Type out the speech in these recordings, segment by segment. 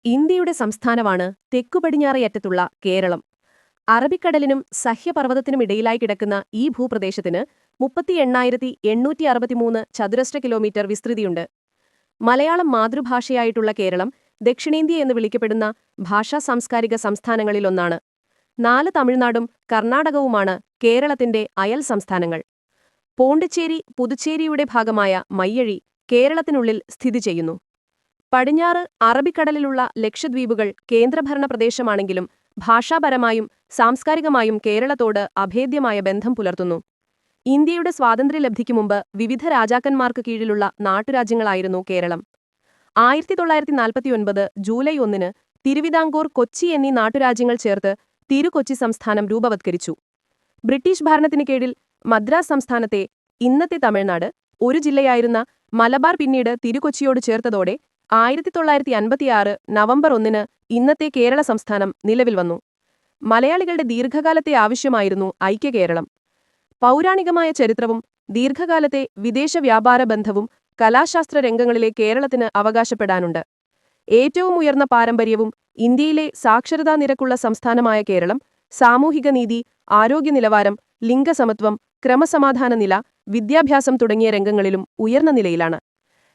ഇന്ത്യയുടെ സംസ്ഥാനമാണ് തെക്കുപടിഞ്ഞാറേയറ്റത്തുള്ള കേരളം. അറബിക്കടലിനും സഹ്യപർവ്വതത്തിനുമിടയിലായി കിടക്കുന്ന ഈ ഭൂപ്രദേശത്തിന് 38,863 ചതുരശ്ര കിലോമീറ്റർ വിസ്തൃതിയുണ്ട്. മലയാളം മാതൃഭാഷയായിട്ടുള്ള കേരളം ദക്ഷിണേന്ത്യ എന്ന് വിളിക്കപ്പെടുന്ന ഭാഷാ സാംസ്കാരിക സംസ്ഥാനങ്ങളിലൊന്നാണ്. 4 തമിഴ്നാടും കർണാടകവുമാണ് കേരളത്തിന്റെ അയൽ സംസ്ഥാനങ്ങൾ. പോണ്ടിച്ചേരി പുതുച്ചേരിയുടെ ഭാഗമായ മയ്യഴി കേരളത്തിനുള്ളിൽ സ്ഥിതി ചെയ്യുന്നു. പടിഞ്ഞാറ് അറബിക്കടലിലുള്ള ലക്ഷദ്വീപുകൾ കേന്ദ്രഭരണ പ്രദേശമാണെങ്കിലും ഭാഷാപരമായും സാംസ്കാരികമായും കേരളത്തോട് അഭേദ്യമായ ബന്ധം പുലർത്തുന്നു. ഇന്ത്യയുടെ സ്വാതന്ത്ര്യലബ്ധിക്കു മുമ്പ് വിവിധ രാജാക്കന്മാർക്ക് കീഴിലുള്ള നാട്ടുരാജ്യങ്ങളായിരുന്നു കേരളം. 1949 ജൂലൈ 1 തിരുവിതാംകൂർ, കൊച്ചി എന്നീ നാട്ടുരാജ്യങ്ങൾ ചേർത്ത് തിരു-കൊച്ചി സംസ്ഥാനം രൂപവത്കരിച്ചു. ബ്രിട്ടീഷ് ഭരണത്തിന് കീഴിൽ മദ്രാസ് സംസ്ഥാനത്തെ, ഇന്നത്തെ തമിഴ്നാട്, ഒരു ജില്ലയായിരുന്ന മലബാർ പിന്നീട് തിരു-കൊച്ചിയോട് ചേർത്തതോടെ 1956 നവംബർ 1 ഇന്നത്തെ കേരള സംസ്ഥാനം നിലവിൽ വന്നു. മലയാളികളുടെ ദീർഘകാലത്തെ ആവശ്യമായിരുന്നു ഐക്യകേരളം. പൗരാണികമായ ചരിത്രവും ദീർഘകാലത്തെ വിദേശ വ്യാപാര ബന്ധവും കലാശാസ്ത്ര രംഗങ്ങളിലെ കേരളത്തിന് അവകാശപ്പെടാനുണ്ട്. ഏറ്റവും ഉയർന്ന പാരമ്പര്യവും ഇന്ത്യയിലെ സാക്ഷരതാ നിരക്കുള്ള സംസ്ഥാനമായ കേരളം സാമൂഹിക നീതി, ആരോഗ്യ നിലവാരം, ലിംഗസമത്വം, ക്രമസമാധാന നില, വിദ്യാഭ്യാസം തുടങ്ങിയ രംഗങ്ങളിലും ഉയർന്ന നിലയിലാണ്.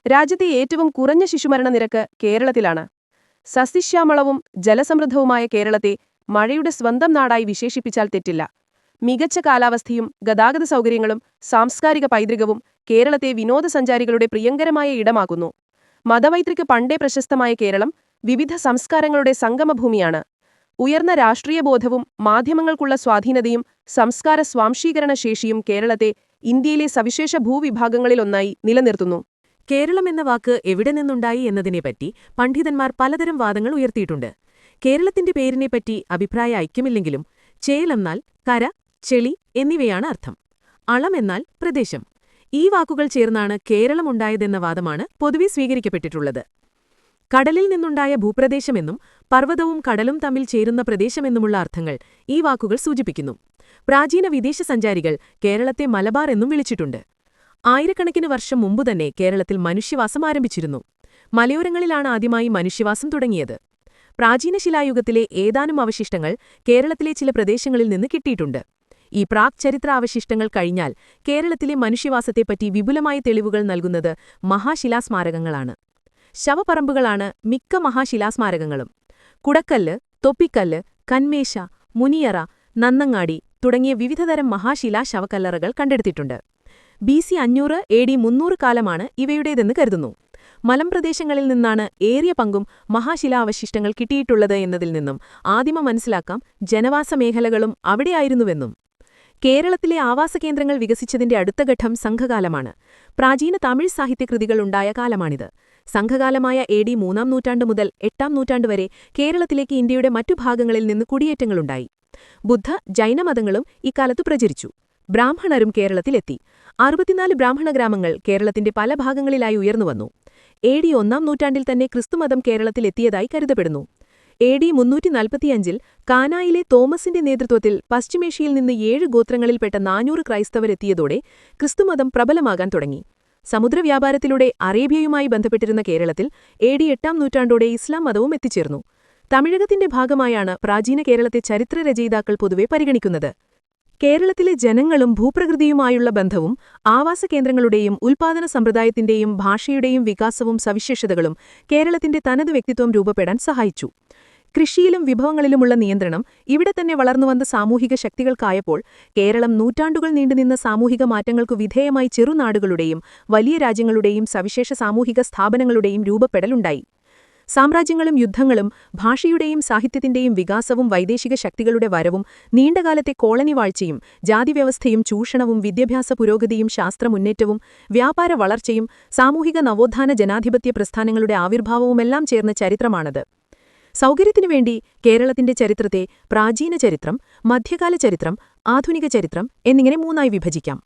രാജ്യത്തെ ഏറ്റവും കുറഞ്ഞ ശിശുമരണ നിരക്ക് കേരളത്തിലാണ്. സസ്യശ്യാമളവും ജലസമൃദ്ധവുമായ കേരളത്തെ മഴയുടെ സ്വന്തം നാടായി വിശേഷിപ്പിച്ചാൽ തെറ്റില്ല. മികച്ച കാലാവസ്ഥയും ഗതാഗത സൗകര്യങ്ങളും സാംസ്കാരിക പൈതൃകവും കേരളത്തെ വിനോദസഞ്ചാരികളുടെ പ്രിയങ്കരമായ ഇടമാക്കുന്നു. മതമൈത്രിക്ക് പണ്ടേ പ്രശസ്തമായ കേരളം വിവിധ സംസ്കാരങ്ങളുടെ സംഗമഭൂമിയാണ്. ഉയർന്ന രാഷ്ട്രീയബോധവും മാധ്യമങ്ങൾക്കുള്ള സ്വാധീനതയും സംസ്കാര സ്വാംശീകരണ ശേഷിയും കേരളത്തെ ഇന്ത്യയിലെ സവിശേഷ ഭൂവിഭാഗങ്ങളിലൊന്നായി നിലനിർത്തുന്നു. കേരളം എന്ന വാക്ക് എവിടെ നിന്നുണ്ടായി എന്നതിനെപ്പറ്റി പണ്ഡിതന്മാർ പലതരം വാദങ്ങൾ ഉയർത്തിയിട്ടുണ്ട്. കേരളത്തിന്റെ പേരിനെപ്പറ്റി അഭിപ്രായ ഐക്യമില്ലെങ്കിലും ചേലെന്നാൽ കര, ചെളി എന്നിവയാണ് അർത്ഥം. അളം എന്നാൽ പ്രദേശം. ഈ വാക്കുകൾ ചേർന്നാണ് കേരളം ഉണ്ടായതെന്ന വാദമാണ് പൊതുവെ സ്വീകരിക്കപ്പെട്ടിട്ടുള്ളത്. കടലിൽ നിന്നുണ്ടായ ഭൂപ്രദേശമെന്നും പർവ്വതവും കടലും തമ്മിൽ ചേരുന്ന പ്രദേശമെന്നുമുള്ള അർത്ഥങ്ങൾ ഈ വാക്കുകൾ സൂചിപ്പിക്കുന്നു. പ്രാചീന വിദേശ സഞ്ചാരികൾ കേരളത്തെ മലബാർ എന്നും വിളിച്ചിട്ടുണ്ട്. ആയിരക്കണക്കിന് വർഷം മുമ്പുതന്നെ കേരളത്തിൽ മനുഷ്യവാസം ആരംഭിച്ചിരുന്നു. മലയോരങ്ങളിലാണ് ആദ്യമായി മനുഷ്യവാസം തുടങ്ങിയത്. പ്രാചീന ശിലായുഗത്തിലെ ഏതാനും അവശിഷ്ടങ്ങൾ കേരളത്തിലെ ചില പ്രദേശങ്ങളിൽ നിന്ന് കിട്ടിയിട്ടുണ്ട്. ഈ പ്രാക് ചരിത്രാവശിഷ്ടങ്ങൾ കഴിഞ്ഞാൽ കേരളത്തിലെ മനുഷ്യവാസത്തെപ്പറ്റി വിപുലമായ തെളിവുകൾ നൽകുന്നത് മഹാശിലാസ്മാരകങ്ങളാണ്. ശവപ്പറമ്പുകളാണ് മിക്ക മഹാശിലാസ്മാരകങ്ങളും. കുടക്കല്ല്, തൊപ്പിക്കല്ല്, കന്മേശ, മുനിയറ, നന്നങ്ങാടി തുടങ്ങിയ വിവിധതരം മഹാശിലാ ശവക്കല്ലറകൾ കണ്ടെടുത്തിട്ടുണ്ട്. BC 500 AD 300 കാലമാണ് ഇവയുടേതെന്ന് കരുതുന്നു. മലമ്പ്രദേശങ്ങളിൽ നിന്നാണ് ഏറിയ പങ്കും മഹാശിലാവശിഷ്ടങ്ങൾ കിട്ടിയിട്ടുള്ളത് എന്നതിൽ നിന്നും ആദിമ മനസ്സിലാക്കാം ജനവാസ മേഖലകളും അവിടെയായിരുന്നുവെന്നും. കേരളത്തിലെ ആവാസകേന്ദ്രങ്ങൾ വികസിച്ചതിന്റെ അടുത്ത ഘട്ടം സംഘകാലമാണ്. പ്രാചീന തമിഴ് സാഹിത്യകൃതികൾ ഉണ്ടായ കാലമാണിത്. സംഘകാലമായ AD 3-ാം നൂറ്റാണ്ട് മുതൽ 8-ാം നൂറ്റാണ്ട് വരെ കേരളത്തിലേക്ക് ഇന്ത്യയുടെ മറ്റു ഭാഗങ്ങളിൽ നിന്ന് കുടിയേറ്റങ്ങളുണ്ടായി. ബുദ്ധ, ജൈനമതങ്ങളും ഇക്കാലത്തു പ്രചരിച്ചു. ബ്രാഹ്മണരും കേരളത്തിലെത്തി. 64 ബ്രാഹ്മണ ഗ്രാമങ്ങൾ കേരളത്തിന്റെ പല ഭാഗങ്ങളിലായി ഉയർന്നുവന്നു. AD 1-ാം നൂറ്റാണ്ടിൽ തന്നെ ക്രിസ്തുമതം കേരളത്തിലെത്തിയതായി കരുതപ്പെടുന്നു. AD 345 കാനായിലെ തോമസിന്റെ നേതൃത്വത്തിൽ പശ്ചിമേഷ്യയിൽ നിന്ന് 7 ഗോത്രങ്ങളിൽപ്പെട്ട 400 ക്രൈസ്തവരെത്തിയതോടെ ക്രിസ്തുമതം പ്രബലമാകാൻ തുടങ്ങി. സമുദ്രവ്യാപാരത്തിലൂടെ അറേബ്യയുമായി ബന്ധപ്പെട്ടിരുന്ന കേരളത്തിൽ AD 8-ാം നൂറ്റാണ്ടോടെ ഇസ്ലാം മതവും എത്തിച്ചേർന്നു. തമിഴകത്തിന്റെ ഭാഗമായാണ് പ്രാചീന കേരളത്തെ ചരിത്രരചയിതാക്കൾ പൊതുവെ പരിഗണിക്കുന്നത്. കേരളത്തിലെ ജനങ്ങളും ഭൂപ്രകൃതിയുമായുള്ള ബന്ധവും ആവാസകേന്ദ്രങ്ങളുടെയും ഉൽപ്പാദന സമ്പ്രദായത്തിന്റെയും ഭാഷയുടെയും വികാസവും സവിശേഷതകളും കേരളത്തിന്റെ തനത് വ്യക്തിത്വം രൂപപ്പെടാൻ സഹായിച്ചു. കൃഷിയിലും വിഭവങ്ങളിലുമുള്ള നിയന്ത്രണം ഇവിടെ തന്നെ വളർന്നുവന്ന സാമൂഹിക ശക്തികൾക്കായപ്പോൾ കേരളം നൂറ്റാണ്ടുകൾ നീണ്ടുനിന്ന സാമൂഹിക മാറ്റങ്ങൾക്കു വിധേയമായി ചെറുനാടുകളുടെയും വലിയ രാജ്യങ്ങളുടെയും സവിശേഷ സാമൂഹിക സ്ഥാപനങ്ങളുടെയും രൂപപ്പെടലുണ്ടായി. സാമ്രാജ്യങ്ങളും യുദ്ധങ്ങളും ഭാഷയുടെയും സാഹിത്യത്തിന്റെയും വികാസവും വൈദേശിക ശക്തികളുടെ വരവും നീണ്ടകാലത്തെ കോളനി വാഴ്ചയും ജാതിവ്യവസ്ഥയും ചൂഷണവും വിദ്യാഭ്യാസ പുരോഗതിയും ശാസ്ത്രമുന്നേറ്റവും വ്യാപാര വളർച്ചയും സാമൂഹിക നവോത്ഥാന ജനാധിപത്യ പ്രസ്ഥാനങ്ങളുടെ ആവിർഭാവവുമെല്ലാം ചേർന്ന ചരിത്രമാണത്. സൗകര്യത്തിനുവേണ്ടി കേരളത്തിന്റെ ചരിത്രത്തെ പ്രാചീന ചരിത്രം, മധ്യകാല ചരിത്രം, ആധുനിക ചരിത്രം എന്നിങ്ങനെ 3ആയി വിഭജിക്കാം.